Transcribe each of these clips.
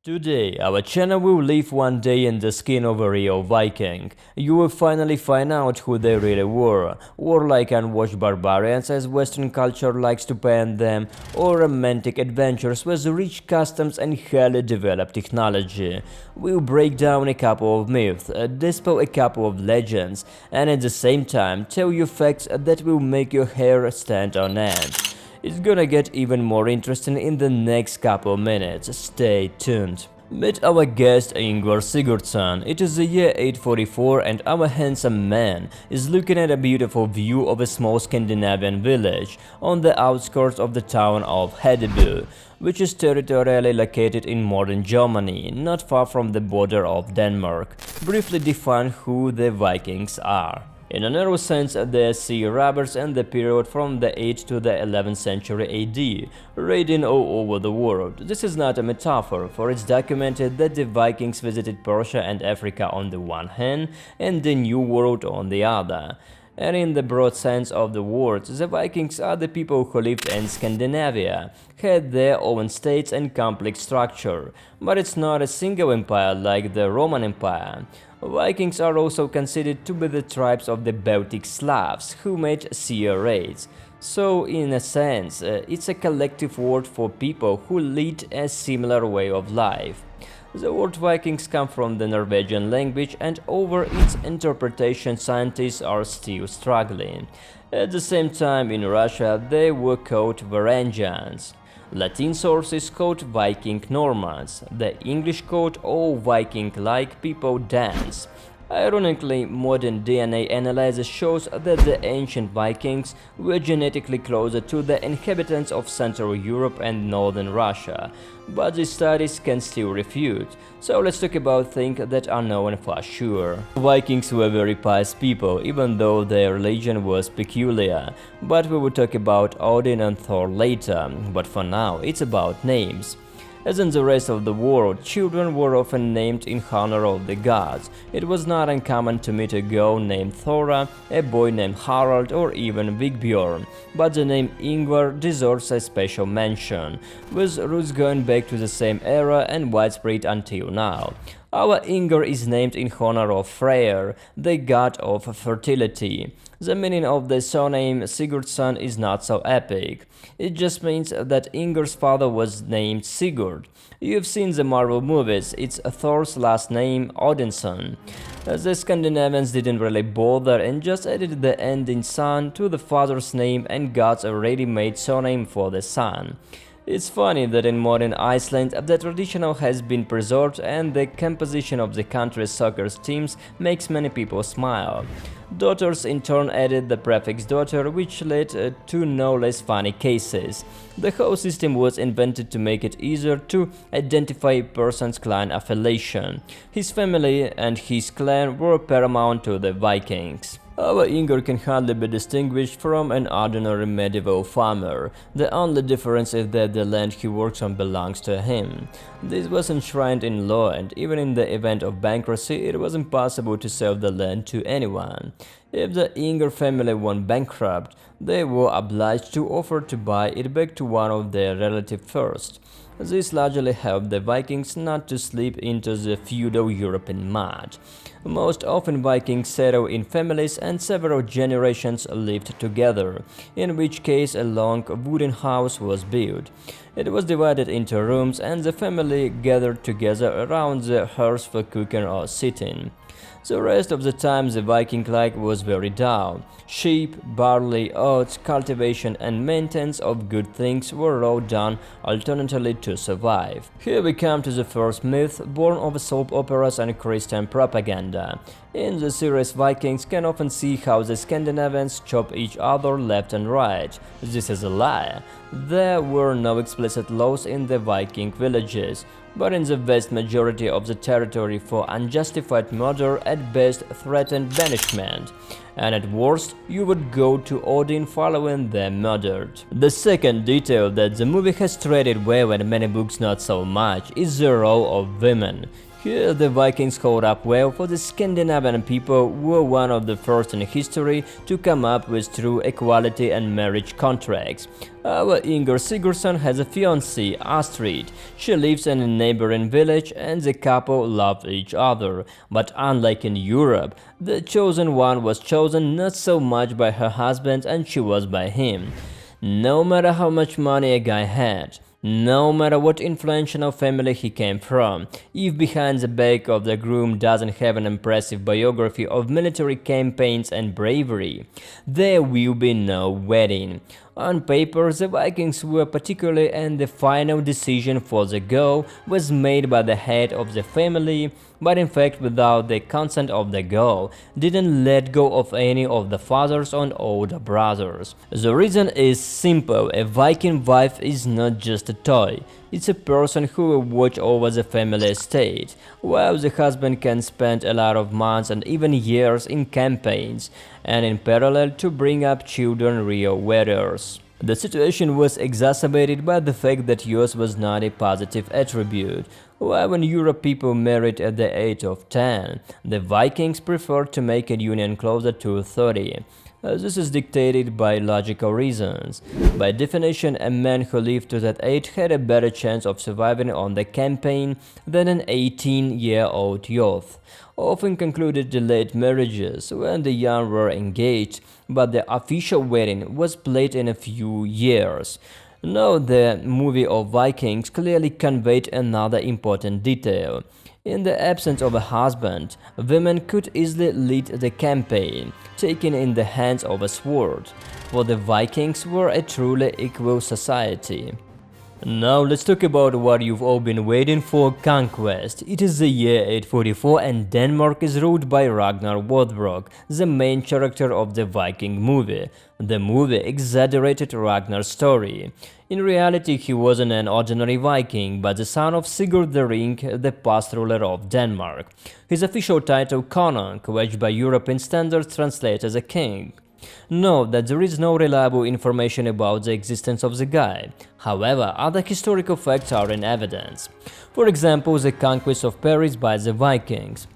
Today, our channel will live one day in the skin of a real Viking. You will finally find out who they really were, warlike unwashed barbarians as Western culture likes to paint them, or romantic adventures with rich customs and highly developed technology. We'll break down a couple of myths, dispel a couple of legends, and at the same time tell you facts that will make your hair stand on end. It's gonna get even more interesting in the next couple minutes, stay tuned. Meet our guest Ingvar Sigurdsson. It is the year 844 and our handsome man is looking at a beautiful view of a small Scandinavian village on the outskirts of the town of Hedeby, which is territorially located in modern Germany, not far from the border of Denmark. Briefly define who the Vikings are. In a narrow sense, they sea robbers and the period from the 8th to the 11th century AD, raiding all over the world. This is not a metaphor, for it's documented that the Vikings visited Persia and Africa on the one hand, and the New World on the other. And in the broad sense of the word, the Vikings are the people who lived in Scandinavia, had their own states and complex structure, but it's not a single empire like the Roman Empire. Vikings are also considered to be the tribes of the Baltic Slavs who made sea raids. So, in a sense, it's a collective word for people who lead a similar way of life. The word Vikings come from the Norwegian language, and over its interpretation scientists are still struggling. At the same time, in Russia, they were called Varangians. Latin sources quote Viking Normans. The English quote all Viking-like people dance. Ironically, modern DNA analysis shows that the ancient Vikings were genetically closer to the inhabitants of Central Europe and Northern Russia, but these studies can still refute. So let's talk about things that are known for sure. Vikings were very pious people, even though their religion was peculiar, but we will talk about Odin and Thor later, but for now it's about names. As in the rest of the world, children were often named in honor of the gods. It was not uncommon to meet a girl named Thora, a boy named Harald, or even Vigbjorn, but the name Ingvar deserves a special mention, with roots going back to the same era and widespread until now. Our Ingvar is named in honor of Freyr, the god of fertility. The meaning of the surname Sigurdsson is not so epic. It just means that Ingvar's father was named Sigurd. You've seen the Marvel movies, it's Thor's last name, Odinson. The Scandinavians didn't really bother and just added the ending son to the father's name and got a ready-made surname for the son. It's funny that in modern Iceland the tradition has been preserved and the composition of the country's soccer teams makes many people smile. Daughters in turn added the prefix daughter, which led to no less funny cases. The whole system was invented to make it easier to identify a person's clan affiliation. His family and his clan were paramount to the Vikings. Our Ingvar can hardly be distinguished from an ordinary medieval farmer. The only difference is that the land he works on belongs to him. This was enshrined in law, and even in the event of bankruptcy, it was impossible to sell the land to anyone. If the Ingvar family went bankrupt, they were obliged to offer to buy it back to one of their relatives first. This largely helped the Vikings not to slip into the feudal European mud. Most often Vikings settled in families and several generations lived together, in which case a long wooden house was built. It was divided into rooms and the family gathered together around the hearth for cooking or sitting. The rest of the time the Viking life was very dull. Sheep, barley, oats, cultivation and maintenance of good things were all done alternately to survive. Here we come to the first myth, born of soap operas and Christian propaganda. In the series, Vikings can often see how the Scandinavians chop each other left and right. This is a lie. There were no explicit laws in the Viking villages, but in the vast majority of the territory for unjustified murder at best threatened banishment, and at worst you would go to Odin following them murdered. The second detail that the movie has treated well and many books not so much is the role of women. Here the Vikings hold up well, for the Scandinavian people were one of the first in history to come up with true equality and marriage contracts. Our Inger Sigurdsson has a fiancée, Astrid. She lives in a neighboring village and the couple love each other. But unlike in Europe, the chosen one was chosen not so much by her husband and she was by him. No matter how much money a guy had, no matter what influential family he came from, if behind the back of the groom doesn't have an impressive biography of military campaigns and bravery, there will be no wedding. On paper, the Vikings were particularly, and the final decision for the girl was made by the head of the family, but in fact without the consent of the girl, didn't let go of any of the fathers or older brothers. The reason is simple: a Viking wife is not just a toy, it's a person who will watch over the family estate, while the husband can spend a lot of months and even years in campaigns, and in parallel to bring up children real warriors. The situation was exacerbated by the fact that yours was not a positive attribute. While in Europe people married at the age of 10, the Vikings preferred to make a union closer to 30. This is dictated by logical reasons. By definition, a man who lived to that age had a better chance of surviving on the campaign than an 18-year-old youth. Often concluded delayed marriages when the young were engaged, but the official wedding was played in a few years. Now, the movie of Vikings clearly conveyed another important detail. In the absence of a husband, women could easily lead the campaign, taken in the hands of a sword, for the Vikings were a truly equal society. Now let's talk about what you've all been waiting for, Conquest. It is the year 844 and Denmark is ruled by Ragnar Lothbrok, the main character of the Viking movie. The movie exaggerated Ragnar's story. In reality, he wasn't an ordinary Viking, but the son of Sigurd the Ring, the past ruler of Denmark. His official title, Konung, which by European standards translates as a king. Note that there is no reliable information about the existence of the guy. However, other historical facts are in evidence. For example, the conquest of Paris by the Vikings.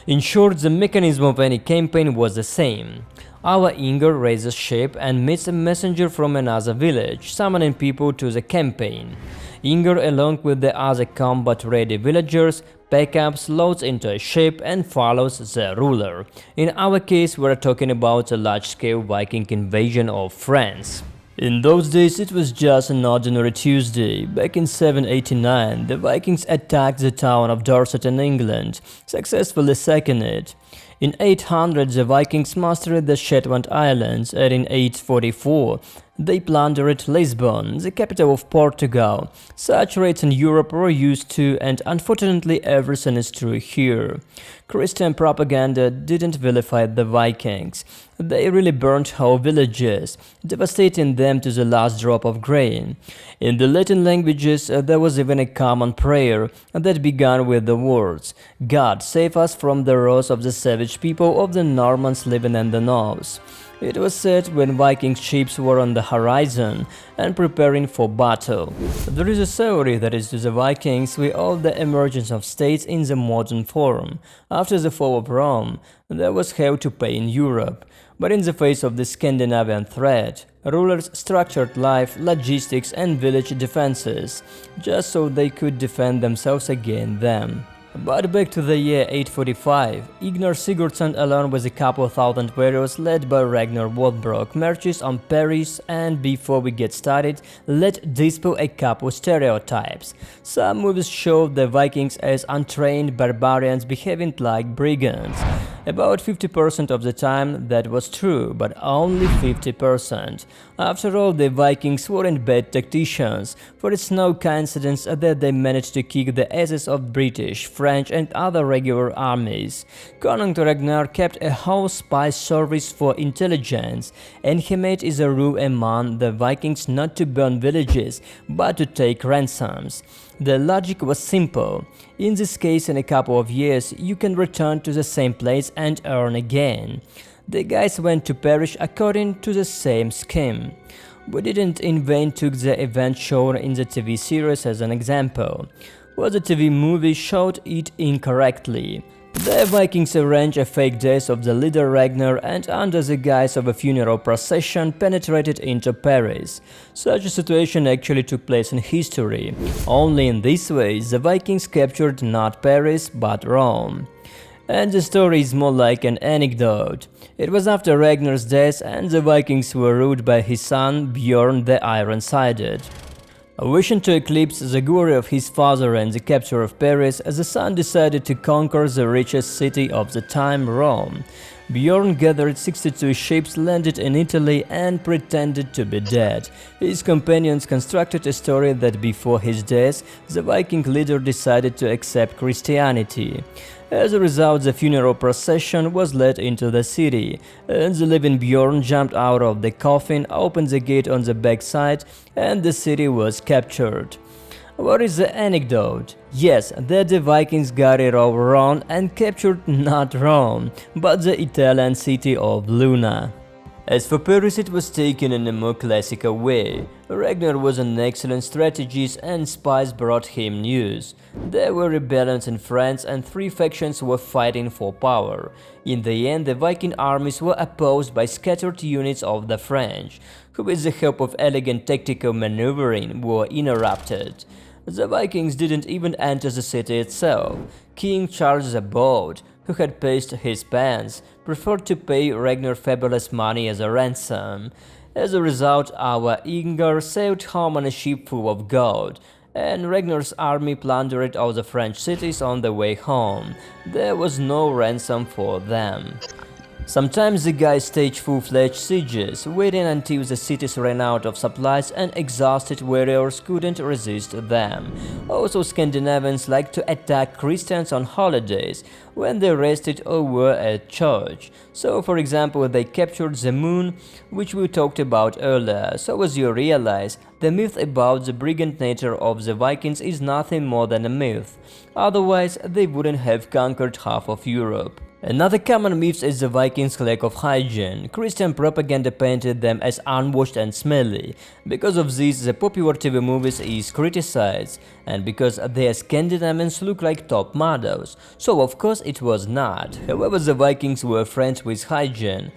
In short, the mechanism of any campaign was the same. Our Inger raises ship and meets a messenger from another village, summoning people to the campaign. Inger, along with the other combat-ready villagers, packs loads into a ship and follows the ruler. In our case, we're talking about a large-scale Viking invasion of France. In those days, it was just an ordinary Tuesday. Back in 789, the Vikings attacked the town of Dorset in England, successfully sacking it. In 800, the Vikings mastered the Shetland Islands, and in 844, they plundered Lisbon, the capital of Portugal. Such raids in Europe were used to, and unfortunately everything is true here. Christian propaganda didn't vilify the Vikings. They really burnt whole villages, devastating them to the last drop of grain. In the Latin languages, there was even a common prayer that began with the words, "God save us from the wrath of the savage people of the Normans living in the north." It was said when Viking ships were on the horizon and preparing for battle. There is a theory that is to the Vikings we owe the emergence of states in the modern form. After the fall of Rome, there was hell to pay in Europe. But in the face of the Scandinavian threat, rulers structured life, logistics and village defenses, just so they could defend themselves against them. But back to the year 845, Inger Sigurdsson along with a couple thousand warriors led by Ragnar Lothbrok marches on Paris, and before we get started, let's dispel a couple stereotypes. Some movies show the Vikings as untrained barbarians behaving like brigands. About 50% of the time that was true, but only 50%. After all, the Vikings weren't bad tacticians, for it's no coincidence that they managed to kick the asses of British, French and other regular armies. Konung Ragnar kept a whole spy service for intelligence, and he made it a rule among the Vikings not to burn villages, but to take ransoms. The logic was simple. In this case, in a couple of years, you can return to the same place and earn again. The guys went to Paris according to the same scheme. We didn't in vain took the event shown in the TV series as an example. was the TV movie showed it incorrectly. The Vikings arranged a fake death of the leader Ragnar and under the guise of a funeral procession penetrated into Paris. Such a situation actually took place in history. Only in this way the Vikings captured not Paris but Rome. And the story is more like an anecdote. It was after Ragnar's death and the Vikings were ruled by his son Bjorn the Iron-Sided. Wishing to eclipse the glory of his father and the capture of Paris, the son decided to conquer the richest city of the time, Rome. Bjorn gathered 62 ships, landed in Italy and pretended to be dead. His companions constructed a story that before his death, the Viking leader decided to accept Christianity. As a result, the funeral procession was led into the city, and the living Bjorn jumped out of the coffin, opened the gate on the backside, and the city was captured. What is the anecdote? Yes, that the Vikings got it all wrong and captured not Rome, but the Italian city of Luna. As for Paris, it was taken in a more classical way. Ragnar was an excellent strategist and spies brought him news. There were rebellions in France and three factions were fighting for power. In the end, the Viking armies were opposed by scattered units of the French, who with the help of elegant tactical maneuvering were interrupted. The Vikings didn't even enter the city itself. King Charles the Bold, who had paced his pants, preferred to pay Ragnar fabulous money as a ransom. As a result, our Ingar sailed home on a ship full of gold, and Ragnar's army plundered all the French cities on the way home. There was no ransom for them. Sometimes the guys staged full-fledged sieges, waiting until the cities ran out of supplies and exhausted warriors couldn't resist them. Also, Scandinavians liked to attack Christians on holidays, when they rested or were at church. So, for example, they captured the moon, which we talked about earlier. So as you realize, the myth about the brigand nature of the Vikings is nothing more than a myth. Otherwise, they wouldn't have conquered half of Europe. Another common myth is the Vikings' lack of hygiene. Christian propaganda painted them as unwashed and smelly. Because of this, the popular TV movies is criticized, and because their Scandinavians look like top models. So of course it was not. However, the Vikings were friends with hygiene.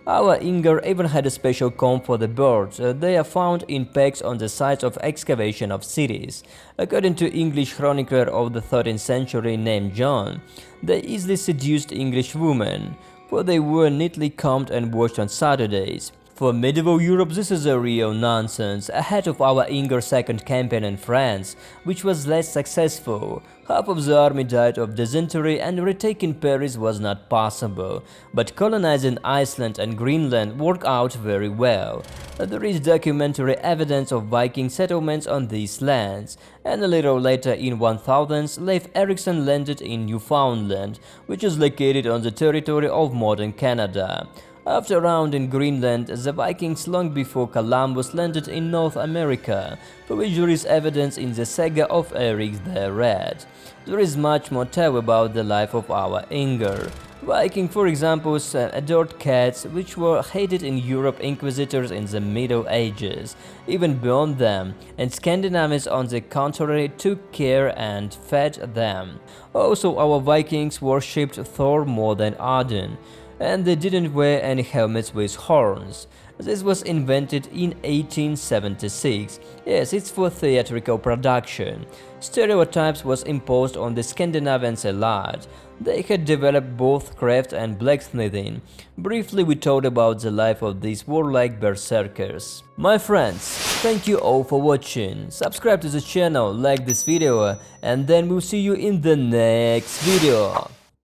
Our Ingar even had a special comb for the birds. They are found in packs on the sites of excavation of cities. According to English chronicler of the 13th century named John, they easily seduced English women, for they were neatly combed and washed on Saturdays. For medieval Europe, this is a real nonsense. Ahead of our Ingar's second campaign in France, which was less successful, half of the army died of dysentery and retaking Paris was not possible. But colonizing Iceland and Greenland worked out very well. There is documentary evidence of Viking settlements on these lands, and a little later in 1000s, Leif Erikson landed in Newfoundland, which is located on the territory of modern Canada. After rounding Greenland, the Vikings long before Columbus landed in North America, for which there is evidence in the saga of Eric the Red. There is much more tale about the life of our Ingar. Viking, for example, adored cats, which were hated in Europe inquisitors in the Middle Ages, even burned them, and Scandinavians on the contrary took care and fed them. Also, our Vikings worshipped Thor more than Odin, and they didn't wear any helmets with horns. This was invented in 1876. Yes, it's for theatrical production. Stereotypes was imposed on the Scandinavians a lot. They had developed both craft and blacksmithing. Briefly, we talked about the life of these warlike berserkers. My friends, thank you all for watching. Subscribe to the channel, like this video, and then we'll see you in the next video.